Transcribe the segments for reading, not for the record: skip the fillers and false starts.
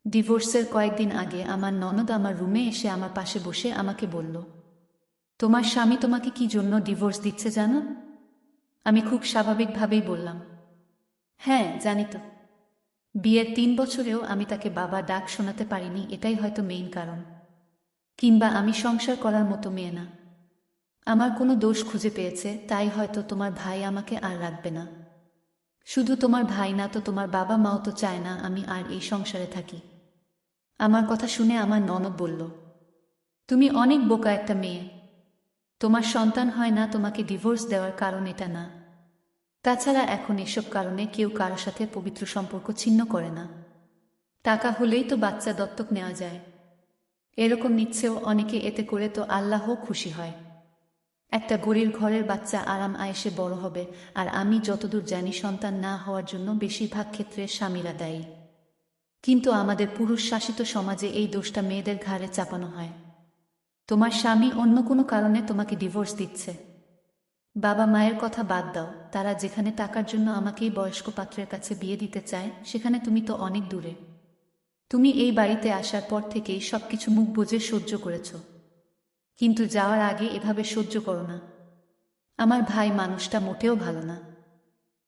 ডিভোর্সের কয়েকদিন আগে আমার ননদ আমার রুমে এসে আমার পাশে বসে আমাকে বলল, তোমার স্বামী তোমাকে কি জন্য ডিভোর্স দিচ্ছে জানো? আমি খুব স্বাভাবিকভাবেই বললাম, হ্যাঁ জানি তো। বিয়ের 3 বছরেও আমি তাকে বাবা ডাক শোনাতে পারিনি, এটাই হয়তো মেইন কারণ। কিংবা আমি সংসার করার মতো মেয়ে না। আমার কোনো দোষ খুঁজে পেয়েছে, তাই হয়তো তোমার ভাই আমাকে আর রাখবে না। শুধু তোমার ভাই না তো, তোমার বাবা মাও তো চায় না আমি আর এই সংসারে থাকি। আমার কথা শুনে আমার ননদ বলল, তুমি অনেক বোকা একটা মেয়ে। তোমার সন্তান হয় না তোমাকে ডিভোর্স দেওয়ার কারণ এটা না। তাছাড়া এখন এসব কারণে কেউ কারো সাথে পবিত্র সম্পর্ক ছিন্ন করে না। টাকা হলেই তো বাচ্চা দত্তক নেওয়া যায়। এরকম নিচ্ছেও অনেকে, এতে করে তো আল্লাহও খুশি হয়। একটা গরিব ঘরের বাচ্চা আরাম আয়েশে বড় হবে। আর আমি যতদূর জানি সন্তান না হওয়ার জন্য বেশিরভাগ ক্ষেত্রে স্বামীরা দায়ী। কিন্তু আমাদের পুরুষ শাসিত সমাজে এই দোষটা মেয়েদের ঘাড়ে চাপানো হয়। তোমার স্বামী অন্য কোনো কারণে তোমাকে ডিভোর্স দিচ্ছে। বাবা মায়ের কথা বাদ দাও, তারা যেখানে টাকার জন্য আমাকেই বয়স্ক পাত্রের কাছে বিয়ে দিতে চায়, সেখানে তুমি তো অনেক দূরে। তুমি এই বাড়িতে আসার পর থেকেই সবকিছু মুখ বুজে সহ্য করেছ, কিন্তু যাওয়ার আগে এভাবে সহ্য করো না। আমার ভাই মানুষটা মোটেও ভালো না।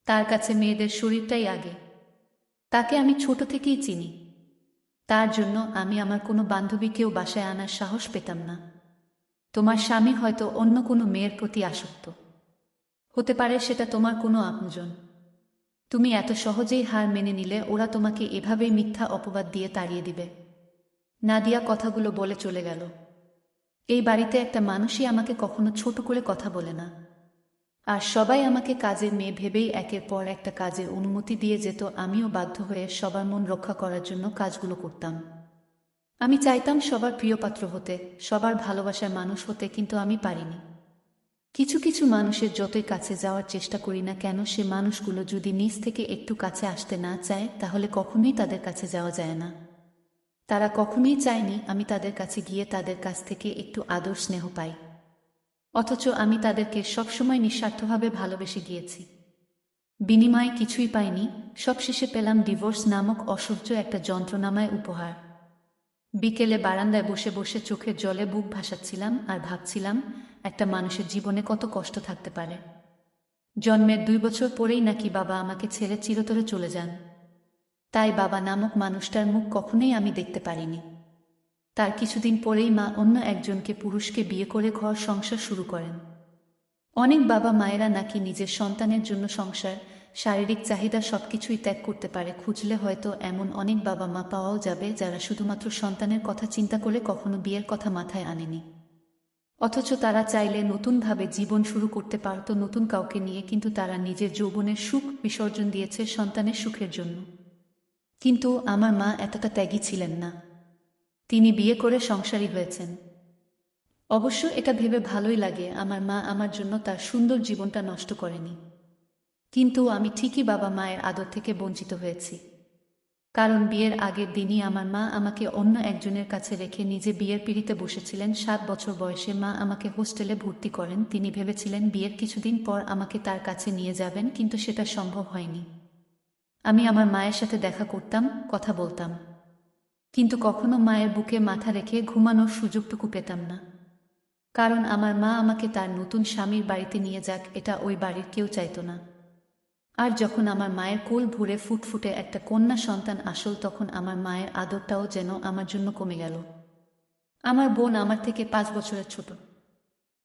তার কাছে মেয়েদের শরীরটাই আগে। তাকে আমি ছোট থেকেই চিনি। তার জন্য আমি আমার কোনো বান্ধবীকেও বাসায় আনার সাহস পেতাম না। তোমার স্বামী হয়তো অন্য কোনো মেয়ের প্রতি আসক্ত। হতে পারে সেটা তোমার কোনো আপনজন। তুমি এত সহজেই হার মেনে নিলে ওরা তোমাকে এভাবেই মিথ্যা অপবাদ দিয়ে তাড়িয়ে দিবে? নাদিয়া কথাগুলো বলে চলে গেল। এই বাড়িতে একটা মানুষই আমাকে কখনো ছোট করে কথা বলে না। আর সবাই আমাকে কাজের মেয়ে ভেবেই একের পর একটা কাজের অনুমতি দিয়ে যেত। আমিও বাধ্য হয়ে সবার মন রক্ষা করার জন্য কাজগুলো করতাম। আমি চাইতাম সবার প্রিয়পাত্র হতে, সবার ভালোবাসার মানুষ হতে, কিন্তু আমি পারিনি। কিছু কিছু মানুষের যতই কাছে যাওয়ার চেষ্টা করি না কেন, সে মানুষগুলো যদি নিজ থেকে একটু কাছে আসতে না চায়, তাহলে কখনোই তাদের কাছে যাওয়া যায় না। তারা কখনোই চায়নি আমি তাদের কাছে গিয়ে তাদের কাছ থেকে একটু আদর স্নেহ পাই। অথচ আমি তাদেরকে সবসময় নিঃস্বার্থভাবে ভালোবেসে গিয়েছি। বিনিময়ে কিছুই পাইনি। সবশেষে পেলাম ডিভোর্স নামক অসহ্য একটা যন্ত্রণাময় উপহার। বিকেলে বারান্দায় বসে বসে চোখের জলে বুক ভাসাচ্ছিলাম আর ভাবছিলাম, একটা মানুষের জীবনে কত কষ্ট থাকতে পারে। জন্মের 2 বছর পরেই নাকি বাবা আমাকে ছেড়ে চিরতরে চলে যান। তাই বাবা নামক মানুষটার মুখ কখনোই আমি দেখতে পারিনি। তার কিছুদিন পরেই মা অন্য একজনকে পুরুষকে বিয়ে করে ঘর সংসার শুরু করেন। অনেক বাবা মায়েরা নাকি নিজের সন্তানের জন্য সংসার, শারীরিক চাহিদা সবকিছুই ত্যাগ করতে পারে। খুঁজলে হয়তো এমন অনেক বাবা মা পাওয়াও যাবে যারা শুধুমাত্র সন্তানের কথা চিন্তা করে কখনো বিয়ের কথা মাথায় আনেনি। অথচ তারা চাইলে নতুনভাবে জীবন শুরু করতে পারত নতুন কাউকে নিয়ে, কিন্তু তারা নিজের যৌবনের সুখ বিসর্জন দিয়েছে সন্তানের সুখের জন্য। কিন্তু আমার মা এতটা ত্যাগী ছিলেন না। তিনি বিয়ে করে সংসারী হয়েছেন। অবশ্য এটা ভেবে ভালোই লাগে, আমার মা আমার জন্য তার সুন্দর জীবনটা নষ্ট করেনি। কিন্তু আমি ঠিকই বাবা মায়ের আদর থেকে বঞ্চিত হয়েছি। কারণ বিয়ের আগের দিনই আমার মা আমাকে অন্য একজনের কাছে রেখে নিজে বিয়ের পিঁড়িতে বসেছিলেন। 7 বছর বয়সে মা আমাকে হোস্টেলে ভর্তি করেন। তিনি ভেবেছিলেন বিয়ের কিছুদিন পর আমাকে তার কাছে নিয়ে যাবেন, কিন্তু সেটা সম্ভব হয়নি। আমি আমার মায়ের সাথে দেখা করতাম, কথা বলতাম, কিন্তু কখনো মায়ের বুকে মাথা রেখে ঘুমানোর সুযোগটুকু পেতাম না। কারণ আমার মা আমাকে তার নতুন স্বামীর বাড়িতে নিয়ে যাক, এটা ওই বাড়ির কেউ চাইত না। আর যখন আমার মায়ের কোল ভরে ফুটফুটে একটা কন্যা সন্তান আসল, তখন আমার মায়ের আদরটাও যেন আমার জন্য কমে গেল। আমার বোন আমার থেকে 5 বছরের ছোট।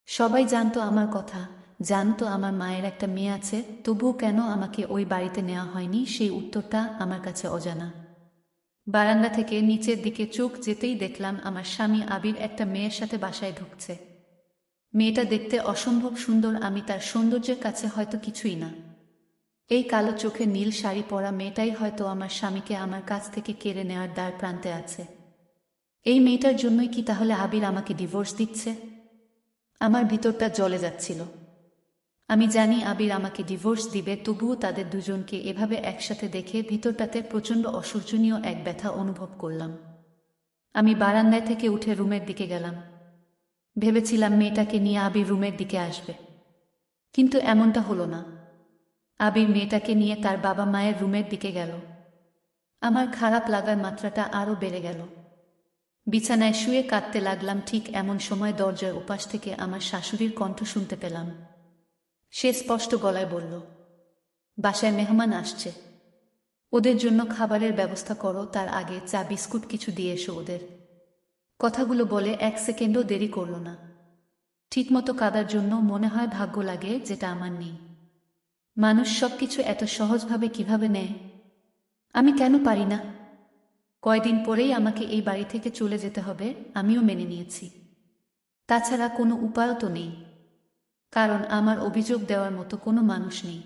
সবাই জানতো আমার কথা, জানতো আমার মায়ের একটা মেয়ে আছে, তবুও কেন আমাকে ওই বাড়িতে নেওয়া হয়নি, সেই উত্তরটা আমার কাছে অজানা। বারান্দা থেকে নিচের দিকে চোখ যেতেই দেখলাম আমার স্বামী আবির একটা মেয়ের সাথে বাসায় ঢুকছে। মেয়েটা দেখতে অসম্ভব সুন্দর, আমি তার সৌন্দর্যের কাছে হয়তো কিছুই না। এই কালো চোখে নীল শাড়ি পরা মেয়েটাই হয়তো আমার স্বামীকে আমার কাছ থেকে কেড়ে নেওয়ার দ্বার প্রান্তে আছে। এই মেয়েটার জন্যই কি তাহলে আবির আমাকে ডিভোর্স দিচ্ছে? আমার ভিতরটা জ্বলে যাচ্ছিল। আমি জানি আবির আমাকে ডিভোর্স দিবে, তবুও তাদের দুজনকে এভাবে একসাথে দেখে ভিতরটাতে প্রচণ্ড অসহ্যনীয় এক ব্যথা অনুভব করলাম। আমি বারান্দায় থেকে উঠে রুমের দিকে গেলাম। ভেবেছিলাম মেয়েটাকে নিয়ে আবির রুমের দিকে আসবে, কিন্তু এমনটা হলো না। আবির মেয়েটাকে নিয়ে তার বাবা মায়ের রুমের দিকে গেল। আমার খারাপ লাগার মাত্রাটা আরও বেড়ে গেল। বিছানায় শুয়ে কাঁদতে লাগলাম। ঠিক এমন সময় দরজার ওপাশ থেকে আমার শাশুড়ির কণ্ঠ শুনতে পেলাম। সে স্পষ্ট গলায় বলল, বাসায় মেহমান আসছে, ওদের জন্য খাবারের ব্যবস্থা করো, তার আগে চা বিস্কুট কিছু দিয়ে এসো ওদের। কথাগুলো বলে 1 সেকেন্ডও দেরি করল না। ঠিকমতো কাঁদার জন্য মনে হয় ভাগ্য লাগে, যেটা আমার নেই। মানুষ সবকিছু এত সহজভাবে কিভাবে নেয়? আমি কেন পারি না? কয়দিন পরেই আমাকে এই বাড়ি থেকে চলে যেতে হবে, আমিও মেনে নিয়েছি। তাছাড়া কোনো উপায়ও তো নেই, কারণ আমার অভিযোগ দেওয়ার মতো কোনো মানুষ নেই।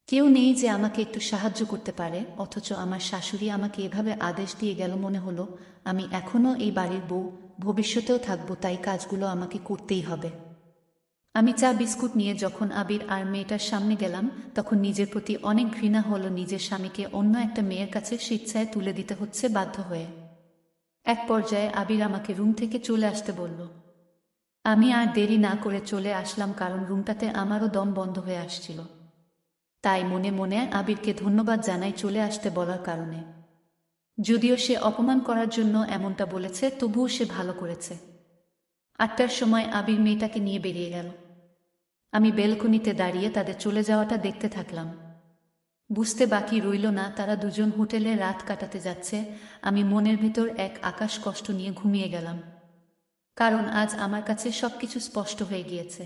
কেউ নেই যে আমাকে একটু সাহায্য করতে পারে। অথচ আমার শাশুড়ি আমাকে এভাবে আদেশ দিয়ে গেল। মনে হলো আমি এখনও এই বাড়ির বউ, ভবিষ্যতেও থাকবো, তাই কাজগুলো আমাকে করতেই হবে। আমি চা বিস্কুট নিয়ে যখন আবির আর মেয়েটার সামনে গেলাম, তখন নিজের প্রতি অনেক ঘৃণা হলো। নিজের স্বামীকে অন্য একটা মেয়ের কাছে স্বেচ্ছায় তুলে দিতে হচ্ছে বাধ্য হয়ে। এক পর্যায়ে আবির আমাকে রুম থেকে চলে আসতে বলল। আমি আর দেরি না করে চলে আসলাম, কারণ রুমটাতে আমারও দম বন্ধ হয়ে আসছিল। তাই মনে মনে আবিরকে ধন্যবাদ জানাই চলে আসতে বলার কারণে। যদিও সে অপমান করার জন্য এমনটা বলেছে, তবুও সে ভালো করেছে। 8টার সময় আবির মেয়েটাকে নিয়ে বেরিয়ে গেল। আমি বেলকনিতে দাঁড়িয়ে তাদের চলে যাওয়াটা দেখতে থাকলাম। বুঝতে বাকি রইল না তারা দুজন হোটেলে রাত কাটাতে যাচ্ছে। আমি মনের ভিতর এক আকাশ কষ্ট নিয়ে ঘুমিয়ে গেলাম, কারণ আজ আমার কাছে সবকিছু স্পষ্ট হয়ে গিয়েছে।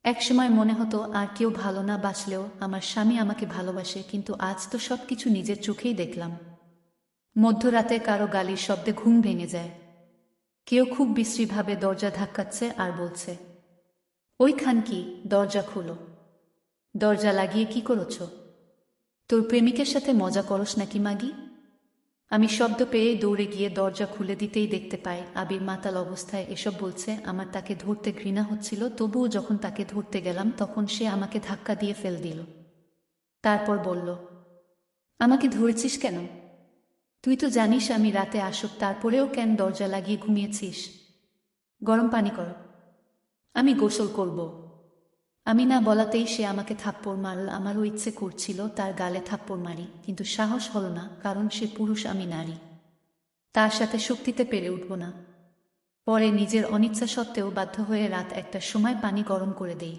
একসময় মনে হতো আর কেউ ভালো না বাসলেও আমার স্বামী আমাকে ভালোবাসে, কিন্তু আজ তো সবকিছু নিজের চোখেই দেখলাম। মধ্যরাতে কারো গালির শব্দে ঘুম ভেঙে যায়। কেউ খুব বিশ্রীভাবে দরজা ধাক্কাচ্ছে আর বলছে, ওইখান কি, দরজা খুলো। দরজা লাগিয়ে কি করছ? তোর প্রেমিকের সাথে মজা করস নাকি মাগি? আমি শব্দ পেয়ে দৌড়ে গিয়ে দরজা খুলে দিতেই দেখতে পাই আবির মাতাল অবস্থায় এসব বলছে। আমার তাকে ধরতে ঘৃণা হচ্ছিল, তবুও যখন তাকে ধরতে গেলাম তখন সে আমাকে ধাক্কা দিয়ে ফেল দিল। তারপর বলল, আমাকে ধরেছিস কেন? তুই তো জানিস আমি রাতে আসব, তারপরেও কেন দরজা লাগিয়ে ঘুমিয়েছিস? গরম পানি কর, আমি গোসল করব। আমি না বলাতেই সে আমাকে থাপ্পড় মারল। আমারও ইচ্ছে করছিল তার গালে থাপ্পড় মারি, কিন্তু সাহস হলো না, কারণ সে পুরুষ, আমি নারী। তার সাথে শক্তিতে পেরে উঠব না। পরে নিজের অনিচ্ছা সত্ত্বেও বাধ্য হয়ে রাত 1টার সময় পানি গরম করে দেই।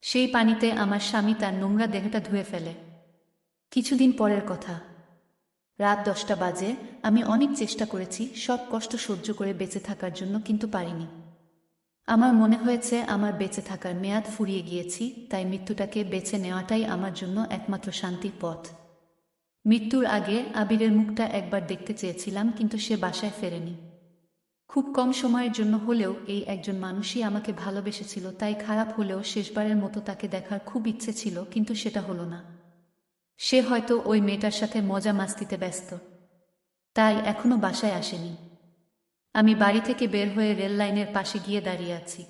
সেই পানিতে আমার স্বামী তার নোংরা দেহটা ধুয়ে ফেলে। কিছুদিন পরের কথা, রাত 10টা বাজে। আমি অনেক চেষ্টা করেছি সব কষ্ট সহ্য করে বেঁচে থাকার জন্য, কিন্তু পারিনি। আমার মনে হয়েছে আমার বেঁচে থাকার মেয়াদ ফুরিয়ে গিয়েছি, তাই মৃত্যুটাকে বেছে নেওয়াটাই আমার জন্য একমাত্র শান্তির পথ। মৃত্যুর আগে আবিরের মুখটা একবার দেখতে চেয়েছিলাম, কিন্তু সে বাসায় ফেরেনি। খুব কম সময়ের জন্য হলেও এই একজন মানুষই আমাকে ভালোবেসেছিল, তাই খারাপ হলেও শেষবারের মতো তাকে দেখার খুব ইচ্ছে ছিল, কিন্তু সেটা হলো না। সে হয়তো ওই মেয়েটার সাথে মজা মাস্তিতে ব্যস্ত, তাই এখনো বাসায় আসেনি। আমি বাড়ি থেকে বের হয়ে রেল লাইনের পাশে গিয়ে দাঁড়িয়ে আছি।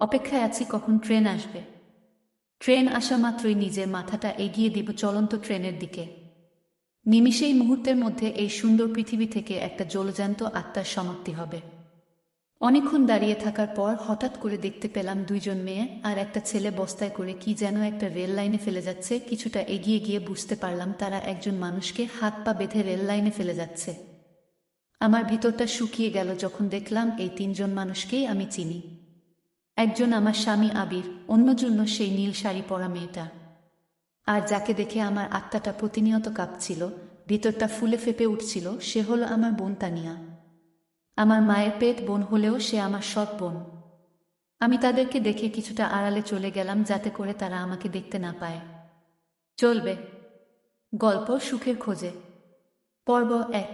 অপেক্ষায় আছি কখন ট্রেন আসবে। ট্রেন আসা মাত্রই নিজের মাথাটা এগিয়ে দিব চলন্ত ট্রেনের দিকে। নিমিষেই, মুহূর্তের মধ্যে এই সুন্দর পৃথিবী থেকে একটা জলজান্ত আত্মার সমাপ্তি হবে। অনেকক্ষণ দাঁড়িয়ে থাকার পর হঠাৎ করে দেখতে পেলাম 2জন মেয়ে আর একটা ছেলে বস্তায় করে কি যেন একটা রেল লাইনে ফেলে যাচ্ছে। কিছুটা এগিয়ে গিয়ে বুঝতে পারলাম তারা একজন মানুষকে হাত পা বেঁধে রেল লাইনে ফেলে যাচ্ছে। আমার ভিতরটা শুকিয়ে গেল যখন দেখলাম এই 3জন মানুষকেই আমি চিনি। একজন আমার স্বামী আবির, অন্যজন সেই নীল শাড়ি পরা মেয়েটা। আর যাকে দেখে আমার আত্মাটা প্রতিনিয়ত কাঁপছিল, ভিতরটা ফুলে ফেপে উঠছিল, সে হলো আমার বোন তানিয়া। আমার মায়ের পেট বোন হলেও সে আমার সৎ বোন। আমি তাদেরকে দেখে কিছুটা আড়ালে চলে গেলাম, যাতে করে তারা আমাকে দেখতে না পায়। চলবে গল্প সুখের খোঁজে, পর্ব 1।